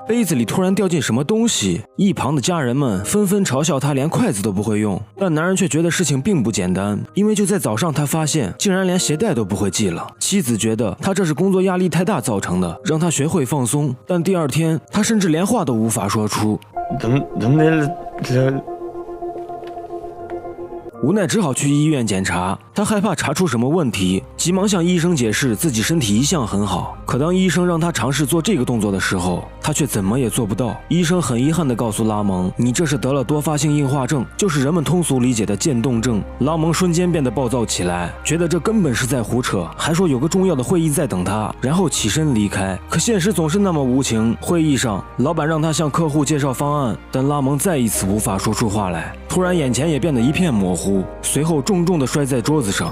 杯子里突然掉进什么东西，一旁的家人们纷纷嘲笑他连筷子都不会用，但男人却觉得事情并不简单，因为就在早上他发现竟然连鞋带都不会系了。妻子觉得他这是工作压力太大造成的，让他学会放松，但第二天他甚至连话都无法说出。无奈只好去医院检查，他害怕查出什么问题，急忙向医生解释自己身体一向很好。可当医生让他尝试做这个动作的时候，他却怎么也做不到。医生很遗憾地告诉拉蒙，你这是得了多发性硬化症，就是人们通俗理解的渐冻症。拉蒙瞬间变得暴躁起来，觉得这根本是在胡扯，还说有个重要的会议在等他，然后起身离开。可现实总是那么无情，会议上老板让他向客户介绍方案，但拉蒙再一次无法说出话来，突然眼前也变得一片模糊，随后重重地摔在桌子上。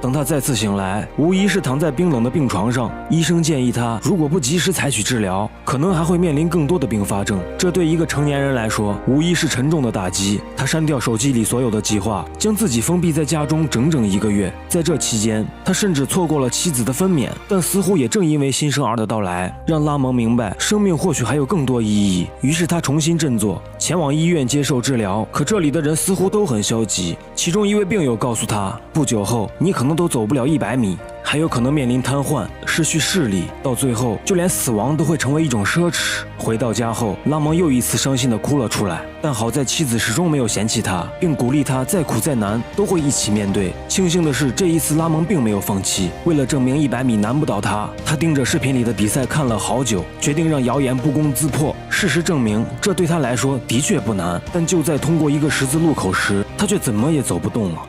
等他再次醒来，无疑是躺在冰冷的病床上。医生建议他，如果不及时采取治疗，可能还会面临更多的并发症。这对一个成年人来说，无疑是沉重的打击。他删掉手机里所有的计划，将自己封闭在家中整整1个月。在这期间，他甚至错过了妻子的分娩。但似乎也正因为新生儿的到来，让拉蒙明白生命或许还有更多意义。于是他重新振作，前往医院接受治疗。可这里的人似乎都很消极。其中一位病友告诉他，不久后你可能都走不了100米，还有可能面临瘫痪、失去视力，到最后就连死亡都会成为一种奢侈。回到家后，拉蒙又一次伤心地哭了出来，但好在妻子始终没有嫌弃他，并鼓励他再苦再难都会一起面对。庆幸的是，这一次拉蒙并没有放弃。为了证明100米难不倒他，他盯着视频里的比赛看了好久，决定让谣言不攻自破。事实证明，这对他来说的确不难，但就在通过一个十字路口时，他却怎么也走不动了。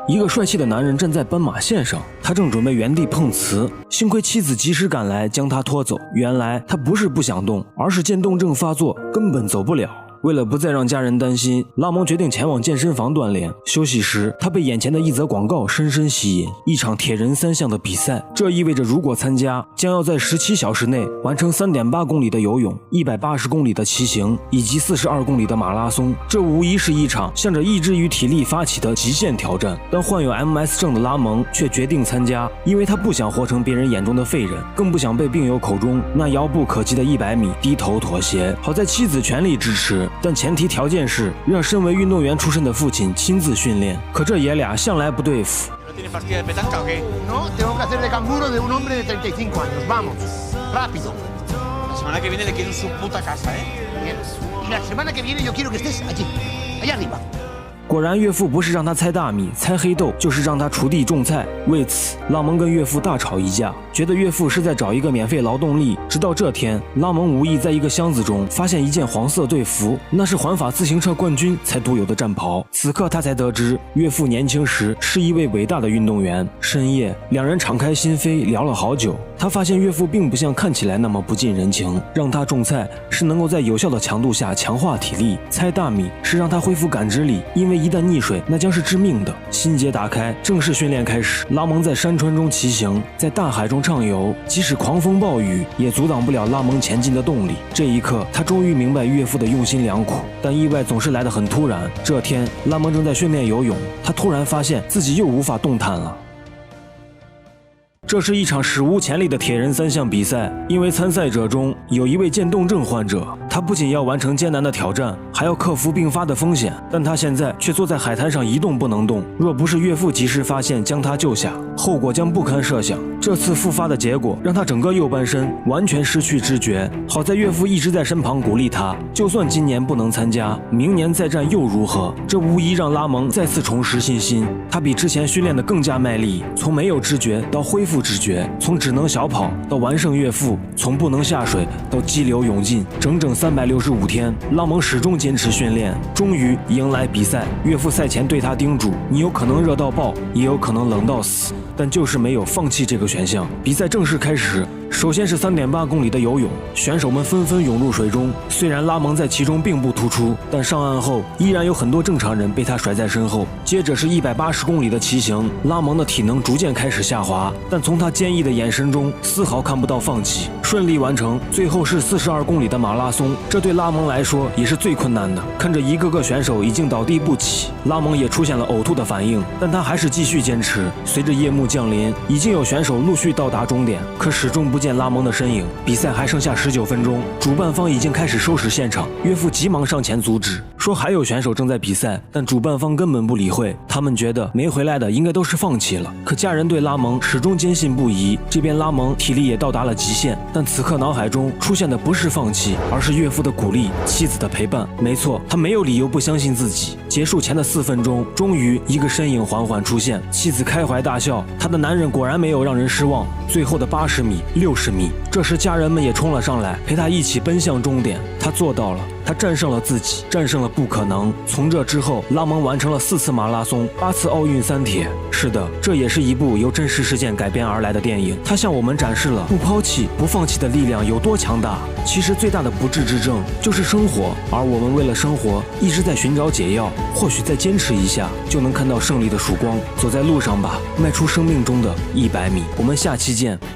一个帅气的男人站在斑马线上，他正准备原地碰瓷，幸亏妻子及时赶来将他拖走。原来他不是不想动，而是渐冻症发作，根本走不了。为了不再让家人担心，拉蒙决定前往健身房锻炼。休息时，他被眼前的一则广告深深吸引，一场铁人3项的比赛。这意味着如果参加，将要在17小时内完成3.8公里的游泳、180公里的骑行以及42公里的马拉松。这无疑是一场向着意志与体力发起的极限挑战。但患有 MS 症的拉蒙却决定参加，因为他不想活成别人眼中的废人，更不想被病友口中那遥不可及的100米低头妥协。好在妻子全力支持，但前提条件是让身为运动员出身的父亲亲自训练。可这爷俩向来不对付。果然，岳父不是让他猜大米、猜黑豆，就是让他锄地种菜。为此，拉蒙跟岳父大吵一架，觉得岳父是在找一个免费劳动力。直到这天，拉蒙无意在一个箱子中发现一件黄色队服，那是环法自行车冠军才独有的战袍。此刻他才得知，岳父年轻时是一位伟大的运动员。深夜，两人敞开心扉聊了好久。他发现岳父并不像看起来那么不近人情，让他种菜是能够在有效的强度下强化体力，猜大米是让他恢复感知力，因为一旦溺水那将是致命的。心结打开，正式训练开始。拉蒙在山川中骑行，在大海中畅游，即使狂风暴雨也阻挡不了拉蒙前进的动力。这一刻，他终于明白岳父的用心良苦，但意外总是来得很突然。这天，拉蒙正在训练游泳，他突然发现自己又无法动弹了。这是一场史无前例的铁人3项比赛，因为参赛者中有一位渐冻症患者，他不仅要完成艰难的挑战，还要克服并发的风险，但他现在却坐在海滩上一动不能动。若不是岳父及时发现将他救下，后果将不堪设想。这次复发的结果让他整个右半身完全失去知觉，好在岳父一直在身旁鼓励他，就算今年不能参加，明年再战又如何？这无疑让拉蒙再次重拾信心。他比之前训练得更加卖力，从没有知觉到恢复知觉，从只能小跑到完胜岳父，从不能下水到激流勇进，整整365天，拉蒙始终坚持训练，终于迎来比赛。岳父赛前对他叮嘱，你有可能热到爆，也有可能冷到死，但就是没有放弃这个选项。比赛正式开始，首先是3.8公里的游泳，选手们纷纷涌入水中。虽然拉蒙在其中并不突出，但上岸后依然有很多正常人被他甩在身后。接着是180公里的骑行，拉蒙的体能逐渐开始下滑，但从他坚毅的眼神中丝毫看不到放弃，顺利完成。最后是42公里的马拉松，这对拉蒙来说也是最困难的。看着一个个选手已经倒地不起，拉蒙也出现了呕吐的反应，但他还是继续坚持。随着夜幕降临，已经有选手陆续到达终点，可始终不见见拉蒙的身影。比赛还剩下19分钟，主办方已经开始收拾现场，岳父急忙上前阻止，说还有选手正在比赛，但主办方根本不理会，他们觉得没回来的应该都是放弃了。可家人对拉蒙始终坚信不疑，这边拉蒙体力也到达了极限，但此刻脑海中出现的不是放弃，而是岳父的鼓励，妻子的陪伴。没错，他没有理由不相信自己。结束前的4分钟，终于一个身影缓缓出现，妻子开怀大笑，她的男人果然没有让人失望。最后的80米、60米，这时家人们也冲了上来，陪他一起奔向终点。他做到了，他战胜了自己，战胜了不可能。从这之后，拉蒙完成了4次马拉松、8次奥运3铁。是的，这也是一部由真实事件改编而来的电影。它向我们展示了不抛弃、不放弃的力量有多强大。其实最大的不治之症就是生活，而我们为了生活一直在寻找解药。或许再坚持一下，就能看到胜利的曙光。走在路上吧，迈出生命中的100米。我们下期见。